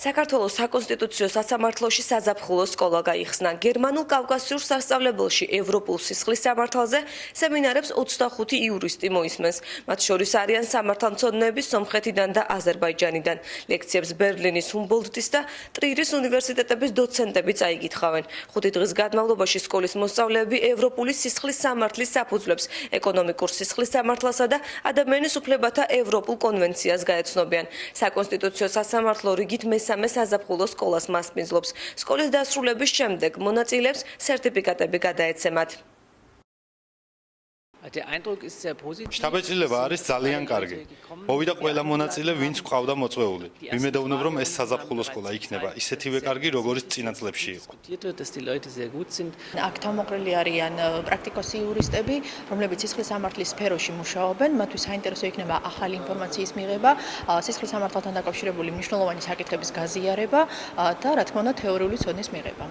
საქართველოს საკონსტიტუციო სასამართლოში საზაფხულო სკოლა გაიხსნა. გერმანულ კავკასიურ სასწავლებელში ევროპულ სისხლის სამართალზე სემინარებს 25 იურისტი მოისმენს. მათ შორის არიან სამართალმცოდნეები სომხეთიდან და აზერბაიჯანიდან. ლექციებს ბერლინის, ჰუმბოლდტის და ტრიერის უნივერსიტეტების დოცენტები წაიკითხავენ. 5 დღის განმავლობაში სკოლის მოსწავლეები ევროპული სისხლის სამართლის საფუძვლებს, ეკონომიკურ სისხლის სამართლსა და ადამიანის უფლებათა ევროპულ კონვენციას გაეცნობიან. საკონსტიტუციო სასამართლო რიგით მესამე საზაფხულო სკოლას მასპინძლობს. სკოლის დასრულების შემდეგ მონაწილეებს სერტიფიკატები გადაეცემათ. შთაბეჭდილება არის ძალიან კარგი. მოვიდა ყველა მონაწილე, ვინც ყავდა მოწვეული. ვიმედოვნებ, რომ ეს საზაფხულო სკოლა იქნება ისეთივე კარგი, როგორც წინა წლებში იყო. აქ თავმოყრილი არიან პრაქტიკოსი იურისტები, რომლებიც სისხლის სამართლის სფეროში მუშაობენ, მათთვის საინტერესო იქნება ახალი ინფორმაციის მიღება, სისხლის სამართალთან დაკავშირებული მნიშვნელოვანი საკითხების გაზიარება და რა თქმა უნდა თეორიული ცოდნის მიღება.